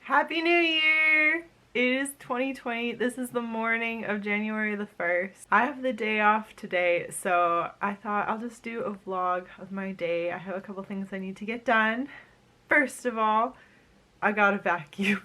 Happy New Year! It is 2020. This is the morning of January the 1st. I have the day off today, so I thought I'll just do a vlog of my day. I have a couple things I need to get done. First of all, I gotta vacuum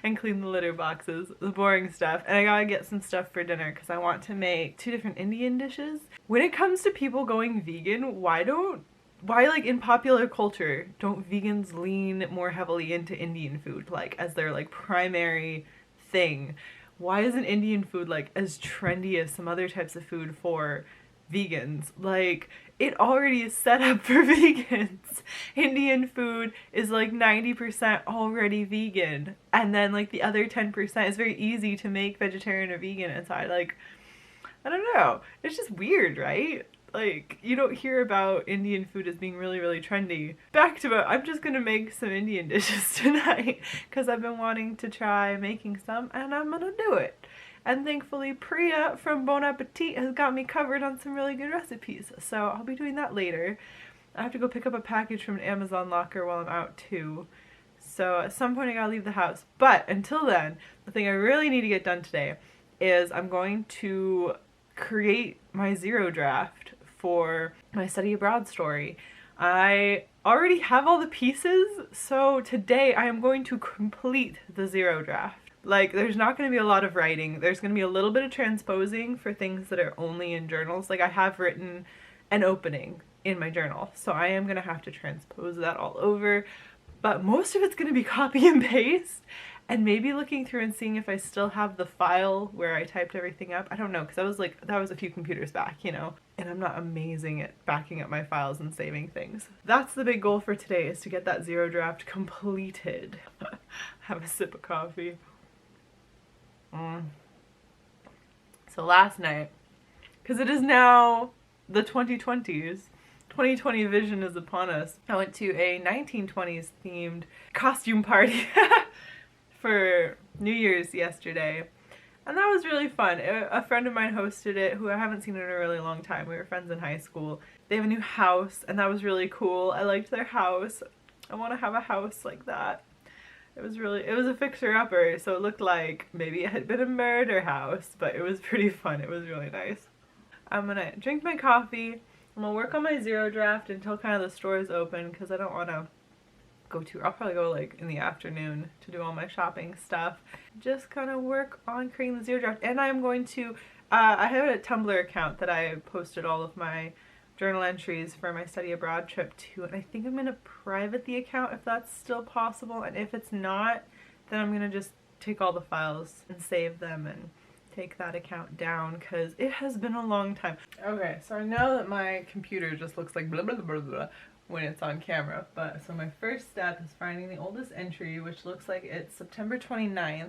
and clean the litter boxes, the boring stuff, and I gotta get some stuff for dinner because I want to make 2 different Indian dishes. When it comes to people going vegan, why like in popular culture don't vegans lean more heavily into Indian food like as their like primary thing? Why isn't Indian food like as trendy as some other types of food for vegans? Like, it already is set up for vegans. Indian food is like 90% already vegan, and then like the other 10% is very easy to make vegetarian or vegan. And so I don't know, it's just weird, right? Like, you don't hear about Indian food as being really, really trendy. Back to it, I'm just gonna make some Indian dishes tonight because I've been wanting to try making some, and I'm gonna do it. And thankfully Priya from Bon Appetit has got me covered on some really good recipes, so I'll be doing that later. I have to go pick up a package from an Amazon locker while I'm out too. So at some point I gotta leave the house. But until then, the thing I really need to get done today is I'm going to create my zero draft for my study abroad story. I already have all the pieces, so today I am going to complete the zero draft. Like, there's not going to be a lot of writing. There's going to be a little bit of transposing for things that are only in journals. Like, I have written an opening in my journal, so I am going to have to transpose that all over. But most of it's going to be copy and paste, and maybe looking through and seeing if I still have the file where I typed everything up. I don't know, because that was a few computers back, you know? And I'm not amazing at backing up my files and saving things. That's the big goal for today, is to get that zero draft completed. Have a sip of coffee. So last night, because it is now the 2020s, 2020 vision is upon us, I went to a 1920s themed costume party for New Year's yesterday, and that was really fun. A friend of mine hosted it who I haven't seen in a really long time. We were friends in high school. They have a new house, and that was really cool. I liked their house. I want to have a house like that. It was a fixer-upper, so it looked like maybe it had been a murder house, but it was pretty fun. It was really nice. I'm gonna drink my coffee. I'm gonna work on my zero draft until kind of the stores open, because I don't want to I'll probably go like in the afternoon to do all my shopping stuff. Just kind of work on creating the zero draft. And I'm going to, I have a Tumblr account that I posted all of my journal entries for my study abroad trip to, and I think I'm going to private the account if that's still possible, and if it's not, then I'm going to just take all the files and save them and take that account down, because it has been a long time. Okay, so I know that my computer just looks like blah blah blah blah when it's on camera, but so my first step is finding the oldest entry, which looks like it's September 29th,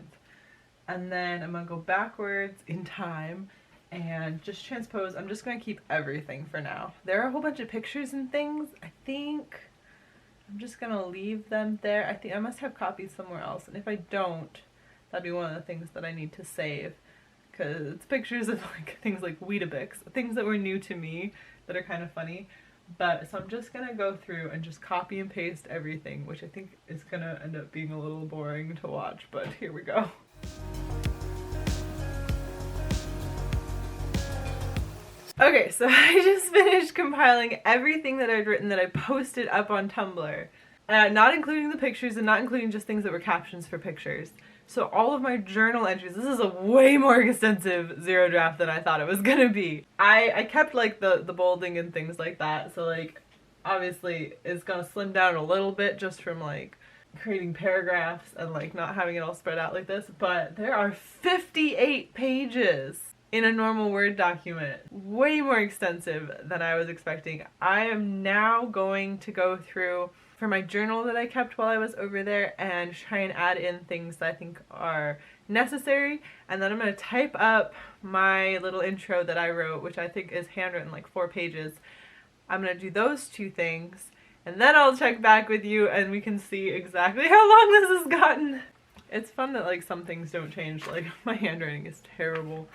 and then I'm going to go backwards in time and just transpose. I'm just going to keep everything for now. There are a whole bunch of pictures and things. I think I'm just going to leave them there. I think I must have copies somewhere else, and if I don't, that'd be one of the things that I need to save, because it's pictures of like things like Weetabix, things that were new to me that are kind of funny. But so I'm just gonna go through and just copy and paste everything, which I think is gonna end up being a little boring to watch, but here we go. Okay, so I just finished compiling everything that I'd written that I posted up on Tumblr. Not including the pictures and not including just things that were captions for pictures. So all of my journal entries, this is a way more extensive zero draft than I thought it was gonna be. I kept like the bolding and things like that, so like obviously it's gonna slim down a little bit just from like creating paragraphs and like not having it all spread out like this, but there are 58 pages in a normal Word document. Way more extensive than I was expecting. I am now going to go through for my journal that I kept while I was over there and try and add in things that I think are necessary, and then I'm going to type up my little intro that I wrote, which I think is handwritten, like 4 pages. I'm going to do those 2 things, and then I'll check back with you and we can see exactly how long this has gotten. It's fun that like some things don't change, like my handwriting is terrible.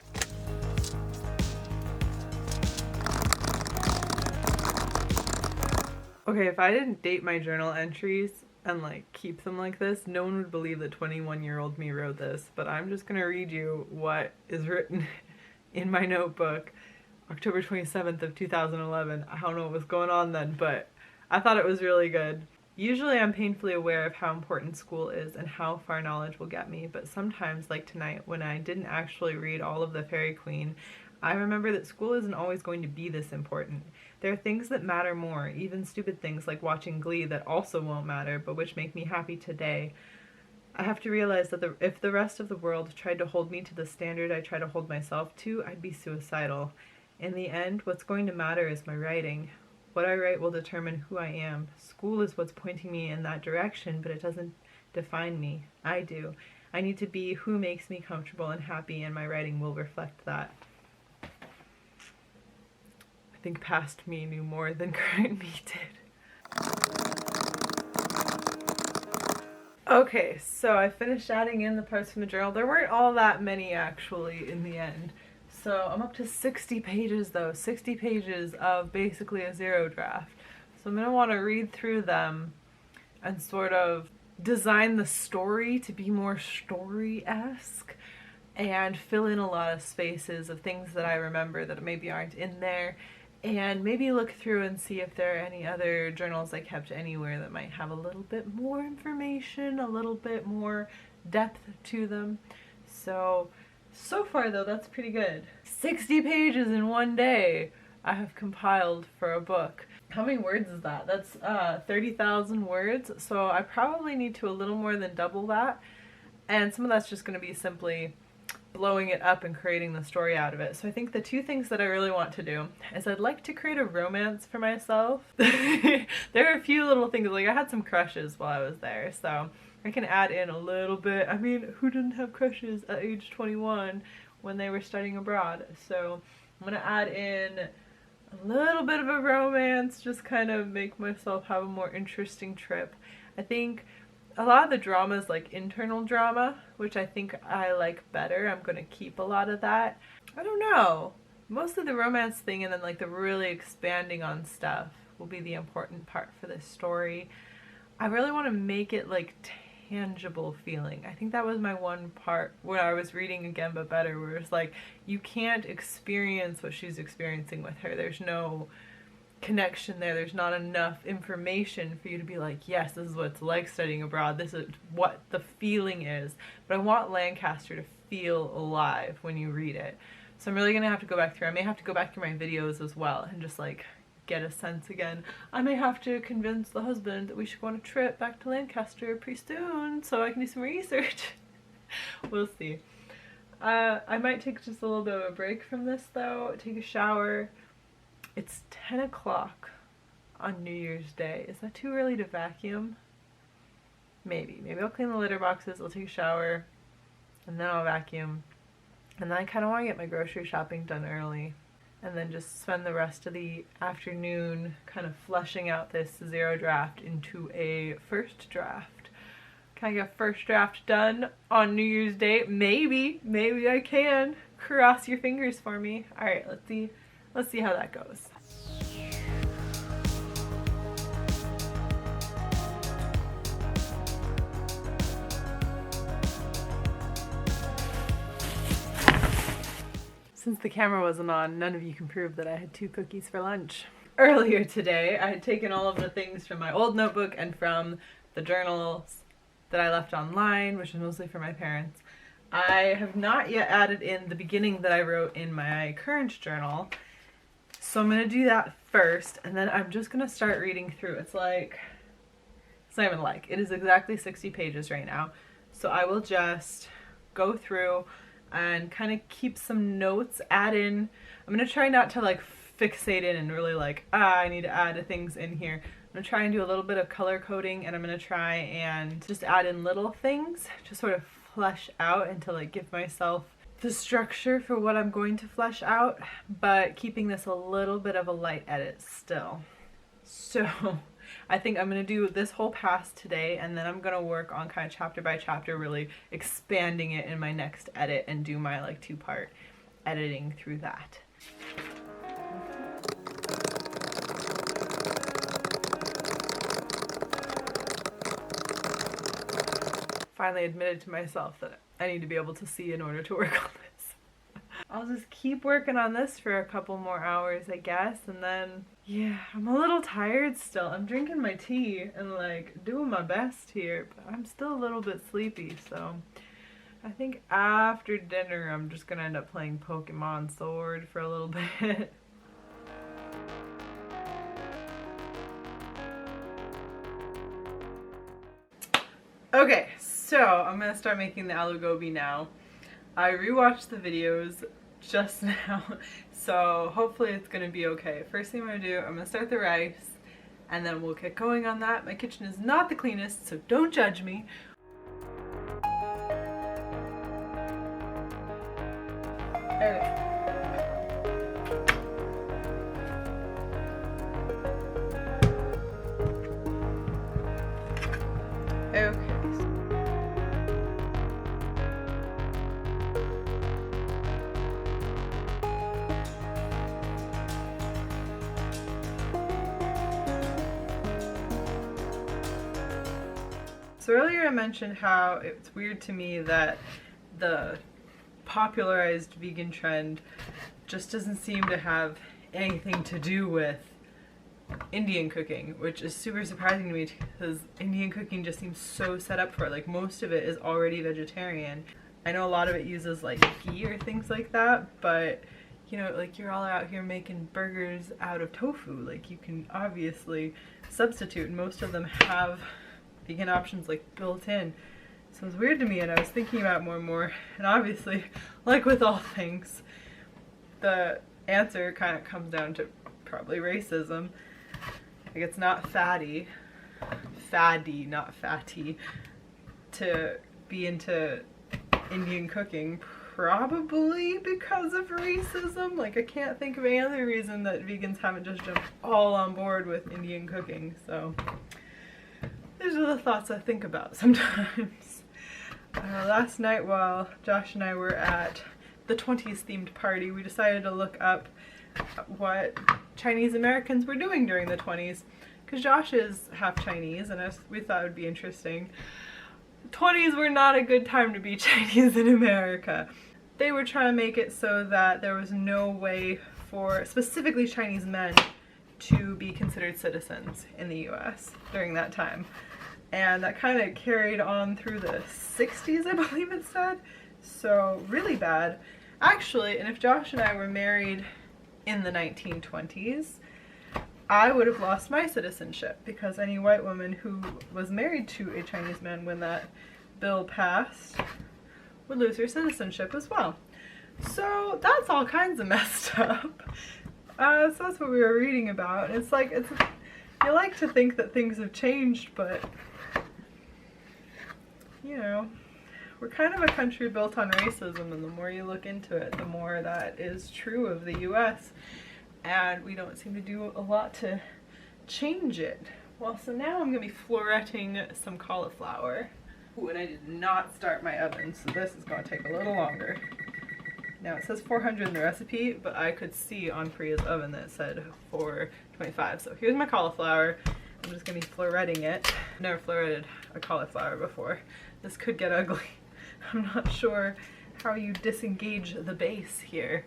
Okay, if I didn't date my journal entries, and like keep them like this. No one would believe that 21-year-old me wrote this, but I'm just gonna read you what is written in my notebook, October 27th of 2011. I don't know what was going on then, but I thought it was really good. Usually I'm painfully aware of how important school is and how far knowledge will get me, but sometimes, like tonight, when I didn't actually read all of the Fairy Queen, I remember that school isn't always going to be this important. There are things that matter more, even stupid things like watching Glee that also won't matter, but which make me happy today. I have to realize that if the rest of the world tried to hold me to the standard I try to hold myself to, I'd be suicidal. In the end, what's going to matter is my writing. What I write will determine who I am. School is what's pointing me in that direction, but it doesn't define me. I do. I need to be who makes me comfortable and happy, and my writing will reflect that. I think past me knew more than current me did. Okay, so I finished adding in the parts from the journal. There weren't all that many actually in the end. So I'm up to 60 pages though, 60 pages of basically a zero draft. So I'm going to want to read through them and sort of design the story to be more story-esque and fill in a lot of spaces of things that I remember that maybe aren't in there, and maybe look through and see if there are any other journals I kept anywhere that might have a little bit more information, a little bit more depth to them. So far though, that's pretty good. 60 pages in one day I have compiled for a book. How many words is that? That's 30,000 words, so I probably need to a little more than double that, and some of that's just going to be simply blowing it up and creating the story out of it. So I think the two things that I really want to do is I'd like to create a romance for myself. There are a few little things, like I had some crushes while I was there, so I can add in a little bit. I mean, who didn't have crushes at age 21 when they were studying abroad? So I'm gonna add in a little bit of a romance, just kind of make myself have a more interesting trip. I think a lot of the drama is like internal drama, which I think I like better. I'm gonna keep a lot of that. I don't know. Mostly the romance thing and then like the really expanding on stuff will be the important part for this story. I really want to make it like tangible feeling. I think that was my one part when I was reading Again But Better, where it's like you can't experience what she's experiencing with her. There's no connection there. There's not enough information for you to be like, yes, this is what it's like studying abroad. This is what the feeling is. But I want Lancaster to feel alive when you read it. So I'm really gonna have to go back through. I may have to go back through my videos as well and just like get a sense again. I may have to convince the husband that we should go on a trip back to Lancaster pretty soon so I can do some research. We'll see. I might take just a little bit of a break from this though, take a shower. It's 10 o'clock on New Year's Day. Is that too early to vacuum? Maybe. Maybe I'll clean the litter boxes, I'll take a shower, and then I'll vacuum. And then I kind of want to get my grocery shopping done early. And then just spend the rest of the afternoon kind of fleshing out this zero draft into a first draft. Can I get first draft done on New Year's Day? Maybe. Maybe I can. Cross your fingers for me. Alright, let's see how that goes. Since the camera wasn't on, none of you can prove that I had 2 cookies for lunch. Earlier today, I had taken all of the things from my old notebook and from the journals that I left online, which is mostly for my parents. I have not yet added in the beginning that I wrote in my current journal, so I'm going to do that first, and then I'm just going to start reading through. It's not even like, it is exactly 60 pages right now, so I will just go through and kind of keep some notes, add in. I'm going to try not to like fixate in and really like, I need to add things in here. I'm going to try and do a little bit of color coding, and I'm going to try and just add in little things to sort of flesh out and to like give myself the structure for what I'm going to flesh out, but keeping this a little bit of a light edit still. So I think I'm going to do this whole pass today, and then I'm going to work on kind of chapter by chapter, really expanding it in my next edit and do my like 2-part editing through that. finally admitted to myself that I need to be able to see in order to work on this. I'll just keep working on this for a couple more hours, I guess, and then, yeah, I'm a little tired still. I'm drinking my tea and like doing my best here, but I'm still a little bit sleepy, so I think after dinner I'm just gonna end up playing Pokemon Sword for a little bit. Okay, so I'm gonna start making the aloo gobi now. I rewatched the videos just now, so hopefully it's gonna be okay. First thing I'm gonna do, I'm gonna start the rice, and then we'll get going on that. My kitchen is not the cleanest, so don't judge me. Okay. Okay. So earlier I mentioned how it's weird to me that the popularized vegan trend just doesn't seem to have anything to do with Indian cooking, which is super surprising to me because Indian cooking just seems so set up for it. Like, most of it is already vegetarian. I know a lot of it uses like ghee or things like that, but you know, like, you're all out here making burgers out of tofu. Like, you can obviously substitute, and most of them have vegan options like built in. So it's weird to me, and I was thinking about it more and more, and obviously, like with all things, the answer kind of comes down to probably racism. Like, it's not faddy, not fatty, to be into Indian cooking, probably because of racism. Like, I can't think of any other reason that vegans haven't just jumped all on board with Indian cooking, so these are the thoughts I think about sometimes. Last night while Josh and I were at the 20s themed party, we decided to look up what Chinese Americans were doing during the 20s, because Josh is half Chinese and we thought it would be interesting. The 20s were not a good time to be Chinese in America. They were trying to make it so that there was no way for specifically Chinese men to be considered citizens in the US during that time. And that kind of carried on through the 60s, I believe it said. So really bad. Actually, and if Josh and I were married in the 1920s, I would have lost my citizenship, because any white woman who was married to a Chinese man when that bill passed would lose her citizenship as well. So that's all kinds of messed up. So that's what we were reading about. It's like, you like to think that things have changed, but you know, we're kind of a country built on racism, and the more you look into it, the more that is true of the US, and we don't seem to do a lot to change it. Well, so now I'm gonna be floretting some cauliflower. Ooh, and I did not start my oven, so this is gonna take a little longer. Now it says 400 in the recipe, but I could see on Priya's oven that it said 425. So here's my cauliflower. I'm just gonna be floretting it. I've never floreted a cauliflower before. This could get ugly. I'm not sure how you disengage the base here.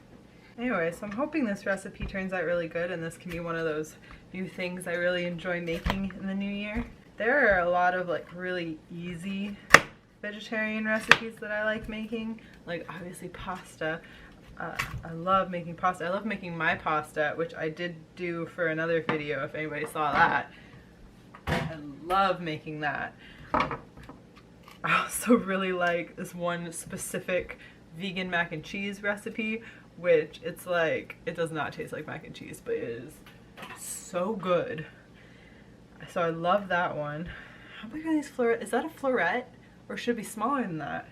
Anyway, so I'm hoping this recipe turns out really good, and this can be one of those new things I really enjoy making in the new year. There are a lot of like really easy vegetarian recipes that I like making, like obviously pasta. I love making pasta. I love making my pasta, which I did do for another video if anybody saw that. I love making that. I also really like this one specific vegan mac and cheese recipe, which it's like, it does not taste like mac and cheese, but it is so good. So I love that one. How big are these florets? Is that a floret? Or should it be smaller than that?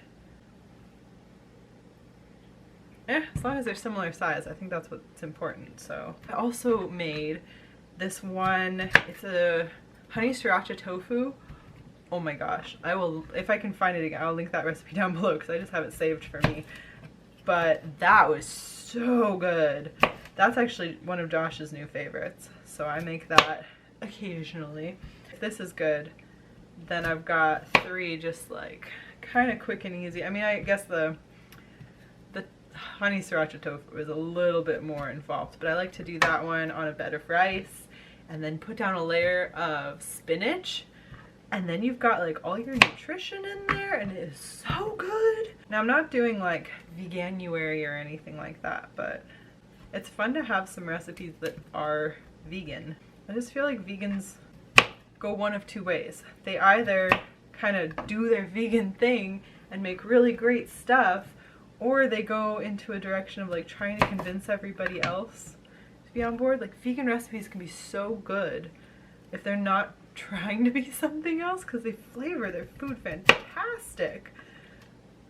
As long as they're similar size, I think that's what's important. So I also made this one, it's a honey sriracha tofu. Oh my gosh, I will, if I can find it again, I'll link that recipe down below because I just have it saved for me. But that was so good. That's actually one of Josh's new favorites, so I make that occasionally. If this is good, Then I've got 3 just like kind of quick and easy. I mean, I guess the honey sriracha tofu is a little bit more involved, but I like to do that one on a bed of rice and then put down a layer of spinach, and then you've got like all your nutrition in there, and it is so good. Now I'm not doing like veganuary or anything like that, but it's fun to have some recipes that are vegan. I just feel like vegans go one of 2 ways. They either kind of do their vegan thing and make really great stuff, or they go into a direction of like trying to convince everybody else to be on board. Like, vegan recipes can be so good if they're not trying to be something else, because they flavor their food fantastic.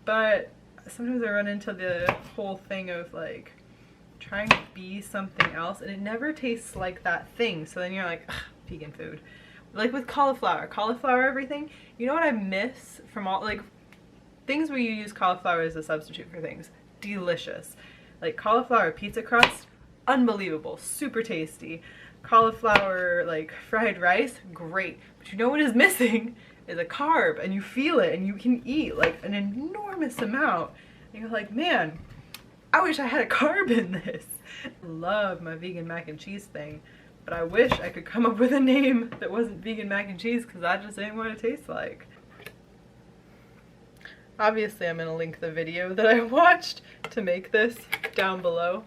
But sometimes I run into the whole thing of like trying to be something else, and it never tastes like that thing. So then you're like, ugh, vegan food. Like with cauliflower everything. You know what I miss from all, like, things where you use cauliflower as a substitute for things? Delicious. Like cauliflower pizza crust, unbelievable, super tasty. Cauliflower like fried rice, great. But you know what is missing is a carb, and you feel it, and you can eat like an enormous amount. And you're like, man, I wish I had a carb in this. I love my vegan mac and cheese thing, but I wish I could come up with a name that wasn't vegan mac and cheese, because that just ain't what it tastes like. Obviously, I'm gonna link the video that I watched to make this down below.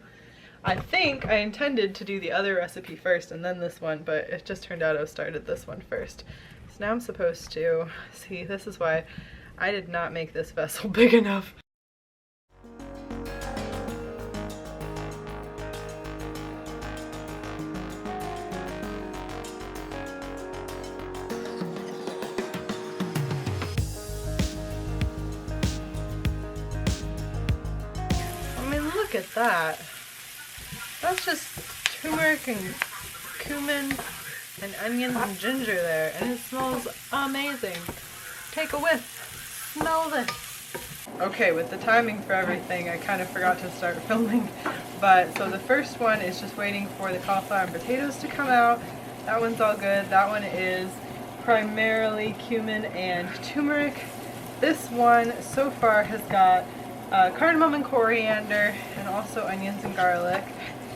I think I intended to do the other recipe first and then this one, but it just turned out I started this one first. So now I'm supposed to, see, this is why I did not make this vessel big enough. Look at that. That's just turmeric and cumin and onions and ginger there, and it smells amazing. Take a whiff. Smell this. Okay, with the timing for everything, I kind of forgot to start filming. But so the first one is just waiting for the cauliflower and potatoes to come out. That one's all good. That one is primarily cumin and turmeric. This one so far has got cardamom and coriander, and also onions and garlic.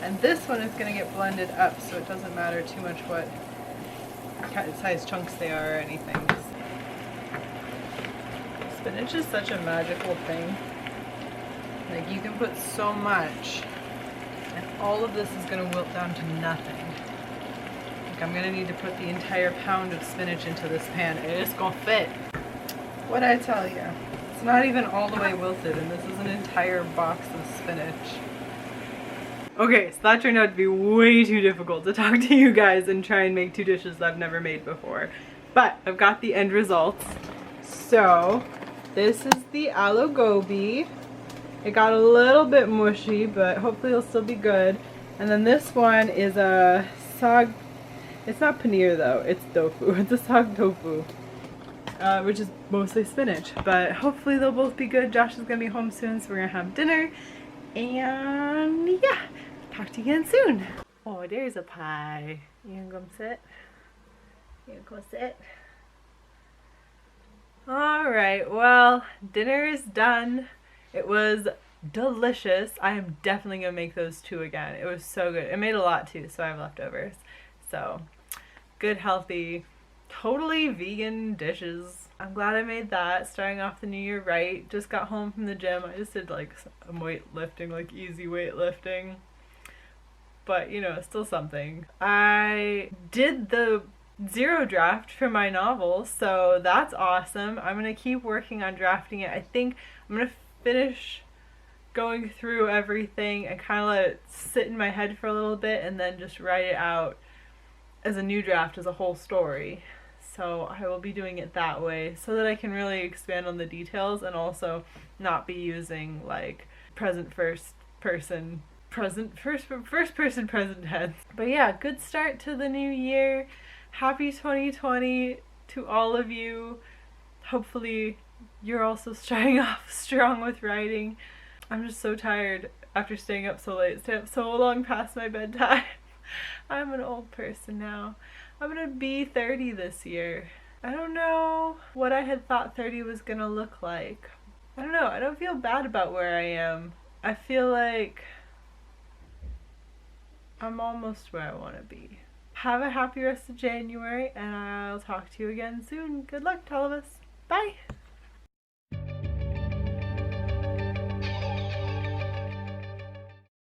And this one is going to get blended up, so it doesn't matter too much what size chunks they are or anything. Spinach is such a magical thing. Like, you can put so much, and all of this is going to wilt down to nothing. Like, I'm going to need to put the entire pound of spinach into this pan. It is going to fit. What'd I tell you? It's not even all the way wilted, and this is an entire box of spinach. Okay, so that turned out to be way too difficult to talk to you guys and try and make 2 dishes that I've never made before. But I've got the end results. So this is the aloo gobi. It got a little bit mushy, but hopefully it'll still be good. And then this one is a sag, it's not paneer though, it's tofu. It's a sag tofu. Which is mostly spinach, but hopefully they'll both be good. Josh is gonna be home soon, so we're gonna have dinner, and yeah, talk to you again soon. Oh, there's a pie. You gonna come sit? You gonna go sit? Alright, well, dinner is done. It was delicious. I am definitely gonna make those 2 again. It was so good. It made a lot too, so I have leftovers. So, good, healthy, totally vegan dishes. I'm glad I made that, starting off the new year right. Just got home from the gym. I just did like some weightlifting, like easy weightlifting. But you know, it's still something. I did the 0 draft for my novel, so that's awesome. I'm gonna keep working on drafting it. I think I'm gonna finish going through everything and kind of let it sit in my head for a little bit, and then just write it out as a new draft, as a whole story. So I will be doing it that way so that I can really expand on the details and also not be using like present first person present tense. But yeah, good start to the new year. Happy 2020 to all of you. Hopefully you're also starting off strong with writing. I'm just so tired after staying up so late, staying up so long past my bedtime. I'm an old person now. I'm gonna be 30 this year. I don't know what I had thought 30 was gonna look like. I don't know, I don't feel bad about where I am. I feel like I'm almost where I want to be. Have a happy rest of January, and I'll talk to you again soon. Good luck to all of us. Bye!